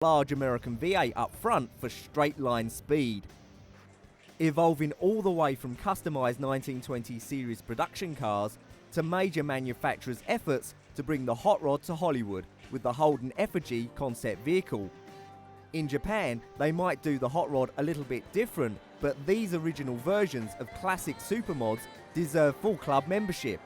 large American V8 up front for straight line speed. Evolving all the way from customised 1920 series production cars to major manufacturers' efforts to bring the hot rod to Hollywood with the Holden Effigy concept vehicle. In Japan, they might do the hot rod a little bit different, but these original versions of classic supermods deserve full club membership.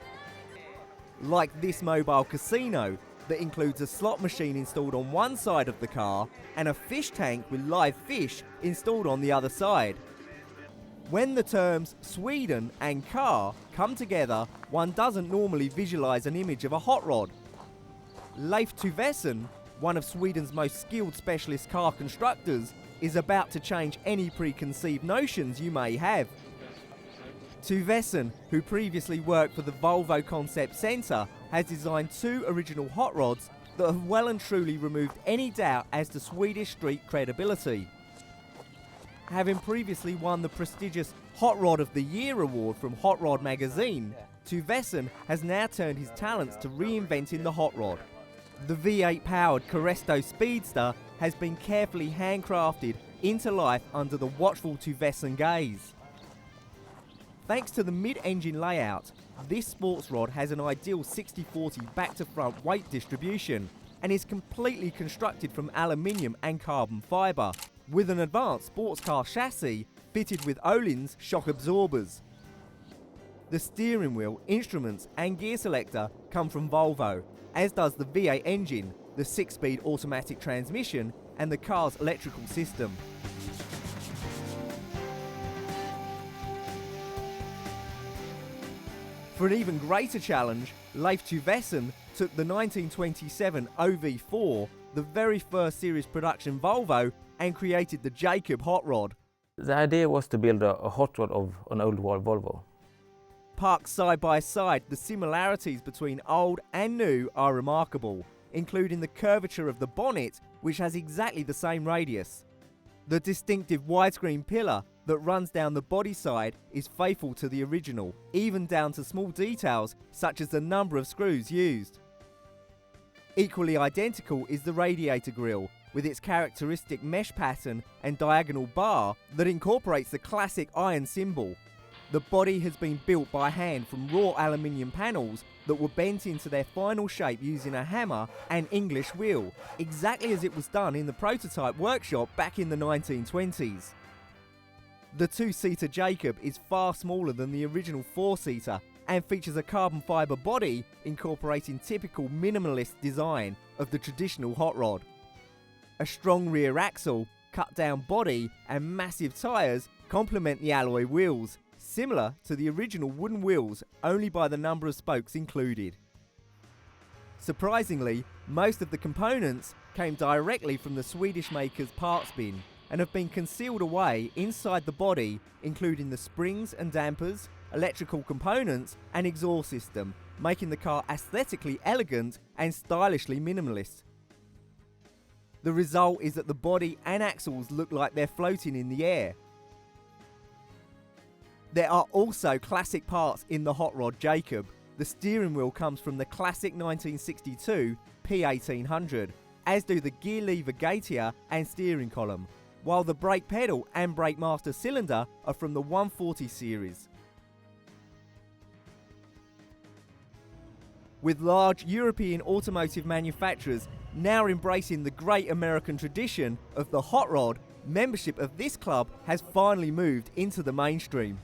Like this mobile casino that includes a slot machine installed on one side of the car and a fish tank with live fish installed on the other side. When the terms Sweden and car come together, one doesn't normally visualise an image of a hot rod. Leif Tuvesen, one of Sweden's most skilled specialist car constructors, is about to change any preconceived notions you may have. Tuvesen, who previously worked for the Volvo Concept Centre, has designed two original hot rods that have well and truly removed any doubt as to Swedish street credibility. Having previously won the prestigious Hot Rod of the Year award from Hot Rod magazine, Tuvesen has now turned his talents to reinventing the hot rod. The V8-powered Carresto Speedster has been carefully handcrafted into life under the watchful Tuvesen gaze. Thanks to the mid-engine layout, this sports rod has an ideal 60-40 back-to-front weight distribution and is completely constructed from aluminium and carbon fibre, with an advanced sports car chassis fitted with Öhlins shock absorbers. The steering wheel, instruments and gear selector come from Volvo, as does the V8 engine, the 6-speed automatic transmission and the car's electrical system. For an even greater challenge, Leif Tuvesen took the 1927 OV4, the very first series production Volvo, and created the Jacob hot rod. The idea was to build a hot rod of an old Volvo. Parked side by side, the similarities between old and new are remarkable, including the curvature of the bonnet, which has exactly the same radius. The distinctive widescreen pillar that runs down the body side is faithful to the original, even down to small details such as the number of screws used. Equally identical is the radiator grille, with its characteristic mesh pattern and diagonal bar that incorporates the classic iron symbol. The body has been built by hand from raw aluminium panels that were bent into their final shape using a hammer and English wheel, exactly as it was done in the prototype workshop back in the 1920s. The two-seater Jacob is far smaller than the original four-seater and features a carbon fibre body incorporating typical minimalist design of the traditional hot rod. A strong rear axle, cut-down body and massive tyres complement the alloy wheels, similar to the original wooden wheels, only by the number of spokes included. Surprisingly, most of the components came directly from the Swedish maker's parts bin and have been concealed away inside the body, including the springs and dampers, electrical components and exhaust system, making the car aesthetically elegant and stylishly minimalist. The result is that the body and axles look like they're floating in the air. There are also classic parts in the hot rod Jacob. The steering wheel comes from the classic 1962 P1800, as do the gear lever gaiter and steering column, while the brake pedal and brake master cylinder are from the 140 series. With large European automotive manufacturers now embracing the great American tradition of the hot rod, membership of this club has finally moved into the mainstream.